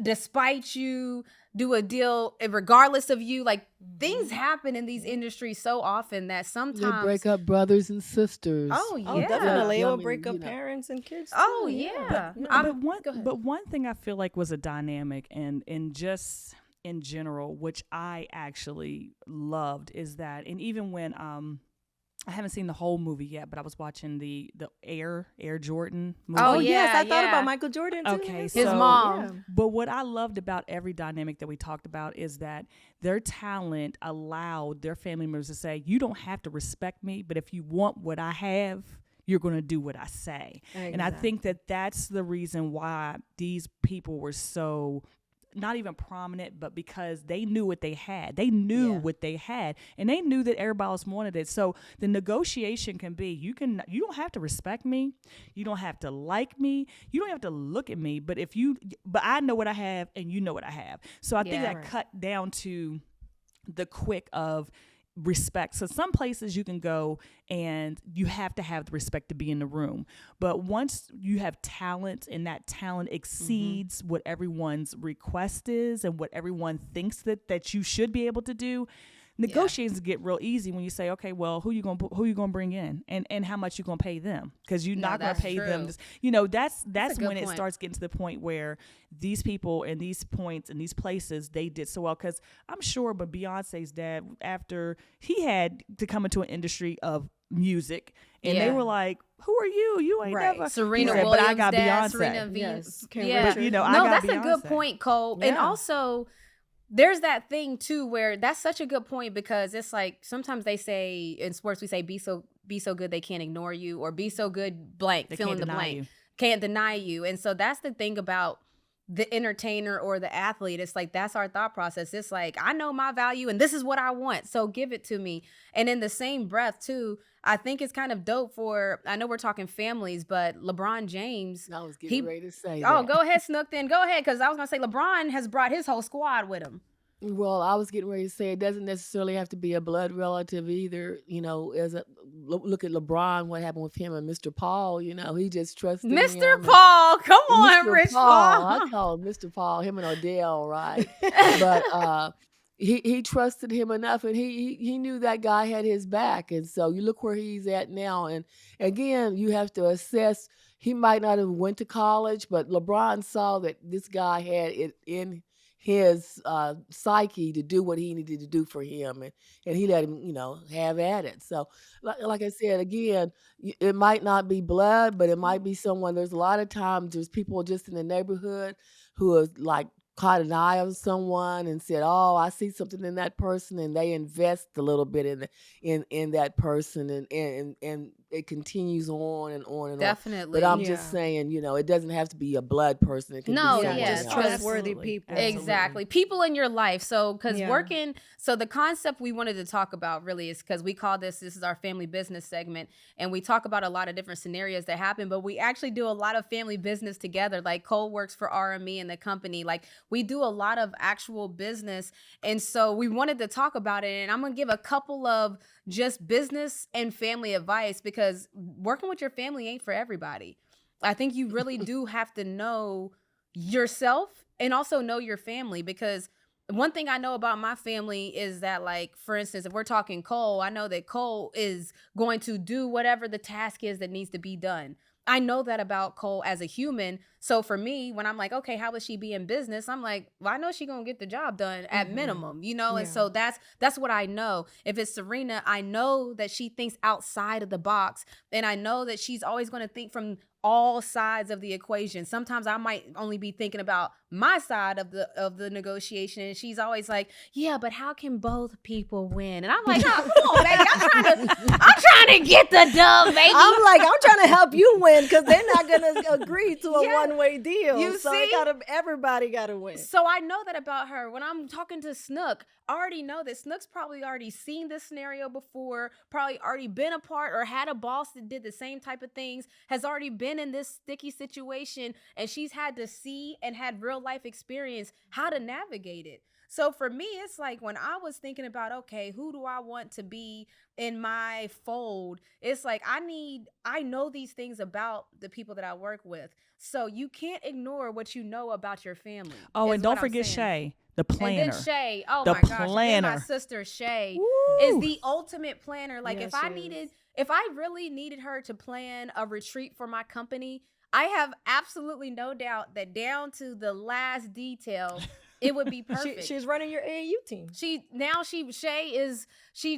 despite you, do a deal regardless of you. Like things happen in these industries so often that They sometimes break up brothers and sisters. Oh, Oh, yeah. definitely. It I will mean, break up you know. parents and kids too. Oh, yeah. But one thing I feel like was a dynamic and just in general, which I actually loved, is that, and even when I haven't seen the whole movie yet, but I was watching the Air Jordan movie. Oh, Oh, yes, yeah, I thought yeah. about Michael Jordan too. Okay, His His so- mom. But what I loved about every dynamic that we talked about is that their talent allowed their family members to say, you don't have to respect me, but if you want what I have, you're going to do what I say. And I think that that's the reason why these people were so not even prominent, but because they knew what they had. They knew what they had, and they knew that everybody else wanted it. So the negotiation can be, you don't have to respect me. You don't have to like me. You don't have to look at me. But I know what I have and you know what I have. So I think that cut down to the quick of respect. So some places you can go and you have to have the respect to be in the room. But once you have talent and that talent exceeds what everyone's request is and what everyone thinks that you should be able to do, negotiations get real easy when you say, okay, well, who you gonna bring in, and how much you gonna pay them, because you're not gonna pay them. That's when it starts getting to the point where these people and these points and these places, they did so well. Because I'm sure, but Beyonce's dad, after he had to come into an industry of music, and they were like, "Who are you? You ain't never." Serena He said, Williams, but I got dad, Beyonce. Serena Yes, yeah. But, I No, got that's Beyonce. a good point, Cole. And also, there's that thing too where that's such a good point, because it's like sometimes they say in sports, we say be so good they can't ignore you, or be so good blank, They fill in can't the deny blank, you. can't deny you. And so that's the thing about the entertainer or the athlete. It's like, that's our thought process. It's like, I know my value and this is what I want, so give it to me. And in the same breath too, I think it's kind of dope for, I know we're talking families, but LeBron James. I was getting ready to say Oh, that. go ahead, Snook, then. Go ahead, because I was going to say LeBron has brought his whole squad with him. Well, I was getting ready to say it doesn't necessarily have to be a blood relative either. Look at LeBron, what happened with him and Mr. Paul. He just trusted him. Mr. Paul, come on, Mr. Rich Paul. Paul. I call him Mr. Paul, him and Odell, right? But he trusted him enough, and he knew that guy had his back. And so you look where he's at now. And again, you have to assess. He might not have went to college, but LeBron saw that this guy had it in his psyche to do what he needed to do for him, and he let him, have at it. So, like I said, again, it might not be blood, but it might be someone. There's a lot of times there's people just in the neighborhood who are like caught an eye on someone and said, "Oh, I see something in that person," and they invest a little bit in that person, and it continues on and on and Definitely. on. But I'm just saying, it doesn't have to be a blood person. It can No, be yeah, someone just else. trustworthy Absolutely. people. Exactly. People in your life. So, because Yeah. so the concept we wanted to talk about really is, because we call this is our family business segment, and we talk about a lot of different scenarios that happen, but we actually do a lot of family business together. Like Cole works for RME and the company. Like we do a lot of actual business. And so we wanted to talk about it. And I'm going to give a couple of just business and family advice, because working with your family ain't for everybody. I think you really do have to know yourself and also know your family, because one thing I know about my family is that, like, for instance, if we're talking Cole, I know that Cole is going to do whatever the task is that needs to be done. I know that about Cole as a human. So for me, when I'm like, okay, how would she be in business? I'm like, well, I know she's going to get the job done at minimum, And so that's what I know. If it's Sirena, I know that she thinks outside of the box, and I know that she's always going to think from all sides of the equation. Sometimes I might only be thinking about my side of the negotiation, and she's always like, yeah, but how can both people win? And I'm like, oh, come on, baby. I'm trying to get the dub, baby. I'm like, I'm trying to help you win, because they're not gonna agree to a one-way deal. You so see? Everybody gotta win. So I know that about her. When I'm talking to Snook, I already know that Snook's probably already seen this scenario before, probably already been a part or had a boss that did the same type of things, has already been in this sticky situation, and she's had to see and had real life experience how to navigate it. So for me, it's like when I was thinking about, okay, who do I want to be in my fold? It's like I know these things about the people that I work with. So you can't ignore what you know about your family. Oh, is and don't what I'm forget saying. Shay, the planner. And then Shay, oh The my gosh, and then my planner. sister Shay Woo. is the ultimate planner. Like Yeah, if I really needed her to plan a retreat for my company, I have absolutely no doubt that down to the last detail, it would be perfect. She's running your AAU team. She's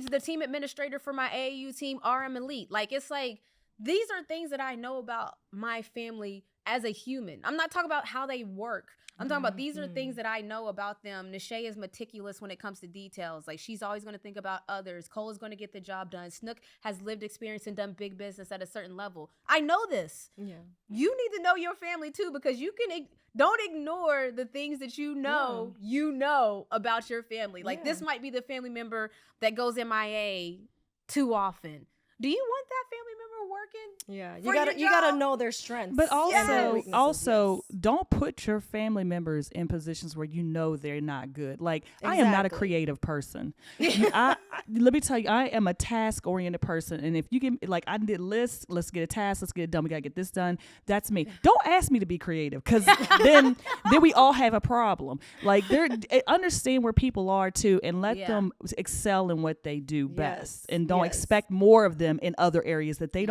the team administrator for my AAU team, RM Elite. Like, it's like, these are things that I know about my family as a human. I'm not talking about how they work. I'm talking about these are things that I know about them. Nishay is meticulous when it comes to details. Like, she's always going to think about others. Cole is going to get the job done. Snook has lived experience and done big business at a certain level. I know this. Yeah. You need to know your family too, because don't ignore the things that you know about your family. Like, this might be the family member that goes MIA too often. Do you want that family member working? Yeah, for you gotta know their strengths. But also, yes. don't put your family members in positions where you know they're not good. Like, I am not a Exactly. creative person. Let me tell you, I am a task-oriented person. And if you give me, like, I did lists, let's get a task, let's get it done, we gotta get this done. That's me. Don't ask me to be creative, because then we all have a problem. Like, understand where people are too, and let them excel in what they do best, and don't expect more of them in other areas that they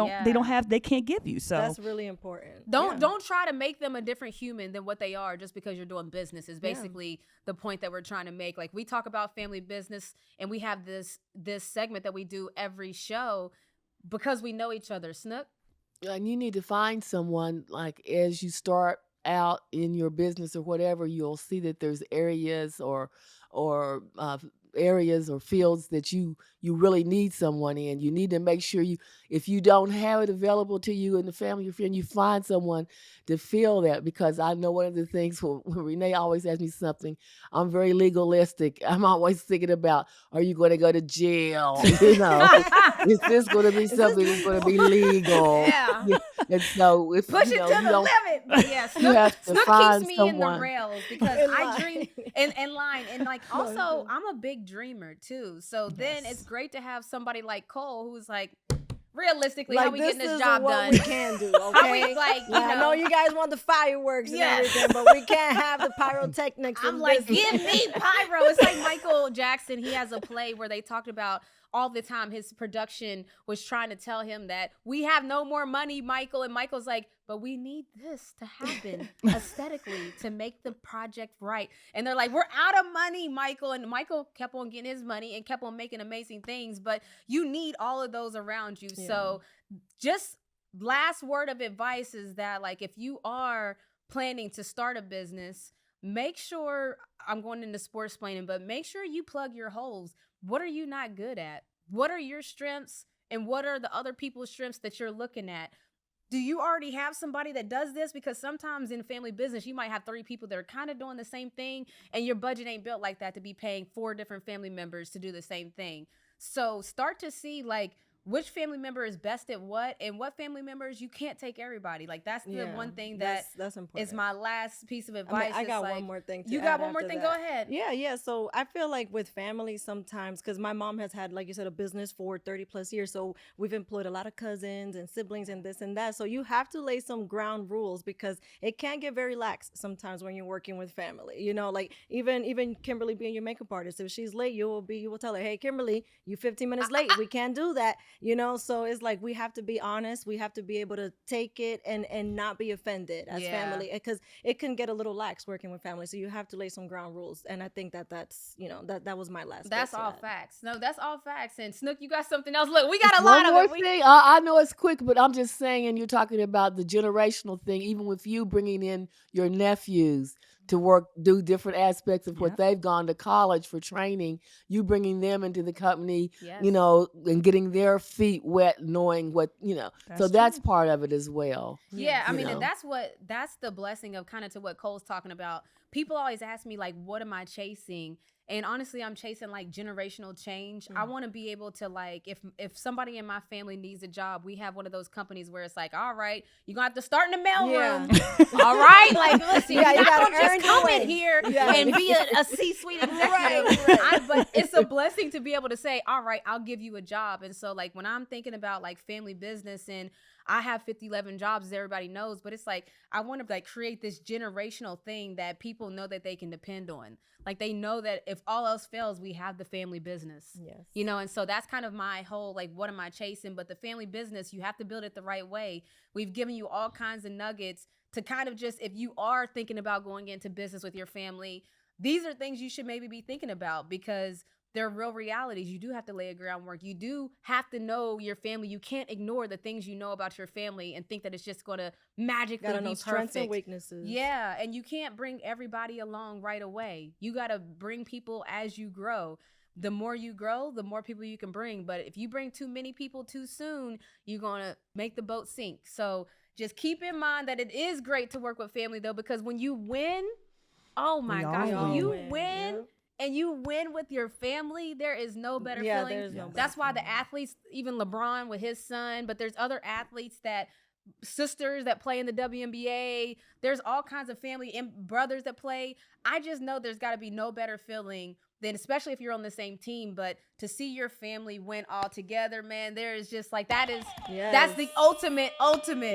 can't give you. So that's really important. Don't try to make them a different human than what they are just because you're doing business is basically the point that we're trying to make. Like, we talk about family business, and we have this segment that we do every show because we know each other. Snook? And you need to find someone, like, as you start out in your business or whatever, you'll see that there's areas or areas or fields that you really need someone in. You need to make sure if you don't have it available to you in the family or friend, you find someone to fill that. Because I know one of the things when Renee always asks me something, I'm very legalistic. I'm always thinking about, are you going to go to jail? You know, is this going to be something that's going to be legal? Yeah. And so if Push it to the limit. But yeah, Snook keeps me in the rails because I dream in line. And like, also, I'm a big dreamer too. So then it's great to have somebody like Cole who's like, realistically, how we getting this job done? We can do, okay? How we, like, I know you guys want the fireworks and everything, but we can't have the pyrotechnics. I'm like, give me pyro. It's like Michael Jackson. He has a play where they talked about all the time his production was trying to tell him that we have no more money, Michael. And Michael's like, but we need this to happen aesthetically to make the project right. And they're like, we're out of money, Michael. And Michael kept on getting his money and kept on making amazing things. But you need all of those around you. Yeah. So just last word of advice is that, like, if you are planning to start a business, make sure, I'm going into sports planning, but make sure you plug your holes. What are you not good at? What are your strengths? And what are the other people's strengths that you're looking at? Do you already have somebody that does this? Because sometimes in family business, you might have 3 people that are kind of doing the same thing, and your budget ain't built like that to be paying 4 different family members to do the same thing. So start to see, like, which family member is best at what, and what family members you can't take everybody. Like, that's the one thing that's important. Is my last piece of advice. I got one more thing. You got one more thing? Go ahead. Yeah. So I feel like with family sometimes, because my mom has had, like you said, a business for 30 plus years. So we've employed a lot of cousins and siblings and this and that. So you have to lay some ground rules, because it can get very lax sometimes when you're working with family. You know, like even Kimberly being your makeup artist, if she's late, you will tell her, hey, Kimberly, you 15 minutes late. We can't do that. You know, so it's like we have to be honest. We have to be able to take it and not be offended as family, because it can get a little lax working with family. So you have to lay some ground rules. And I think that's, you know, that was my last. That's all facts. No, that's all facts. And Snook, you got something else? Look, we got a lot of it. One more thing. I know it's quick, but I'm just saying, and you're talking about the generational thing, even with you bringing in your nephews to do different aspects of what they've gone to college for training, you bringing them into the company, you know, and getting their feet wet, knowing what, you know, that's part of it as well. Yeah. I mean, and that's the blessing of kind of to what Cole's talking about. people always ask me, like, what am I chasing? And honestly, I'm chasing like generational change. I want to be able to, like, if somebody in my family needs a job, we have one of those companies where it's like, all right, you're gonna have to start in the mailroom. All right, like, listen, you gotta just come in here and be a C-suite executive. But it's a blessing to be able to say, all right, I'll give you a job. And so, like, when I'm thinking about like family business, and I have 11 jobs, as everybody knows, but it's like I want to like create this generational thing that people know that they can depend on. Like, they know that if all else fails, we have the family business. Yes. You know, and so that's kind of my whole, like, what am I chasing? But the family business, you have to build it the right way. We've given you all kinds of nuggets to kind of just, if you are thinking about going into business with your family, these are things you should maybe be thinking about, because they're real realities. You do have to lay a groundwork. You do have to know your family. You can't ignore the things you know about your family and think that it's just going to magically Gotta be know perfect. strengths and weaknesses. Yeah, and you can't bring everybody along right away. You got to bring people as you grow. The more you grow, the more people you can bring. But if you bring too many people too soon, you're going to make the boat sink. So just keep in mind that it is great to work with family, though, because when you win, oh my gosh, when you win, and you win with your family, there is no better feeling. There's no That's why the athletes, even LeBron with his son, but there's other athletes sisters that play in the WNBA. There's all kinds of family and brothers that play. I just know there's got to be no better feeling than, especially if you're on the same team, but to see your family win all together, man, there is just like, that's the ultimate,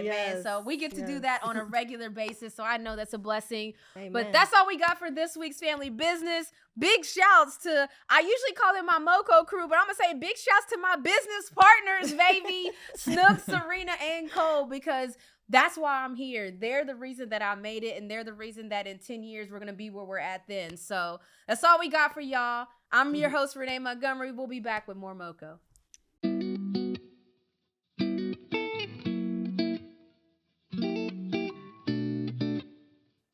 man. So we get to do that on a regular basis. So I know that's a blessing. Amen. But that's all we got for this week's family business. Big shouts to, I usually call them my MoCo crew, but I'm going to say big shouts to my business partners, baby, Snook, Sirena, and Cole, because that's why I'm here. They're the reason that I made it, and they're the reason that in 10 years we're going to be where we're at then. So that's all we got for y'all. I'm your host, Renee Montgomery. We'll be back with more MoCo.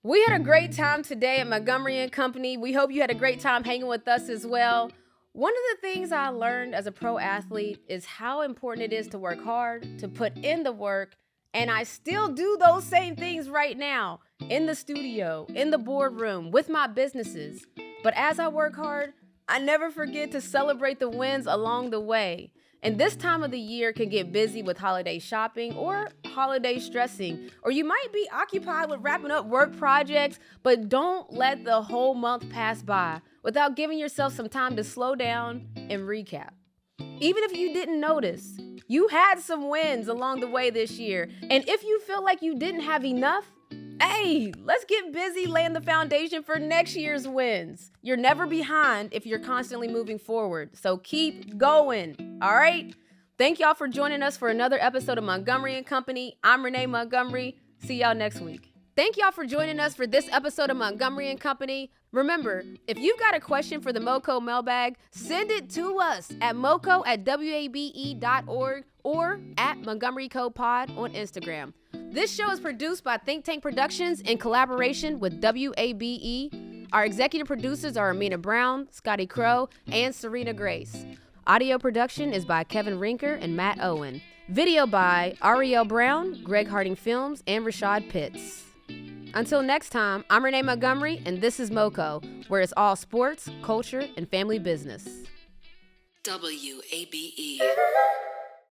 We had a great time today at Montgomery and Company. We hope you had a great time hanging with us as well. One of the things I learned as a pro athlete is how important it is to work hard, to put in the work, and I still do those same things right now in the studio, in the boardroom, with my businesses. But as I work hard, I never forget to celebrate the wins along the way. And this time of the year can get busy with holiday shopping or holiday stressing, or you might be occupied with wrapping up work projects, but don't let the whole month pass by without giving yourself some time to slow down and recap. Even if you didn't notice, you had some wins along the way this year. And if you feel like you didn't have enough, hey, let's get busy laying the foundation for next year's wins. You're never behind if you're constantly moving forward. So keep going, all right? Thank y'all for joining us for another episode of Montgomery and Company. I'm Renee Montgomery. See y'all next week. Thank y'all for joining us for this episode of Montgomery and Company. Remember, if you've got a question for the MoCo mailbag, send it to us at moco@wabe.org or at Montgomery Co Pod on Instagram. This show is produced by Think Tank Productions in collaboration with WABE. Our executive producers are Amena Brown, Scotty Crowe, and Serena Grace. Audio production is by Kevin Rinker and Matt Owen. Video by Ariel Brown, Greg Harding Films, and Ryshad Pitts. Until next time, I'm Renee Montgomery, and this is MoCo, where it's all sports, culture, and family business. WABE.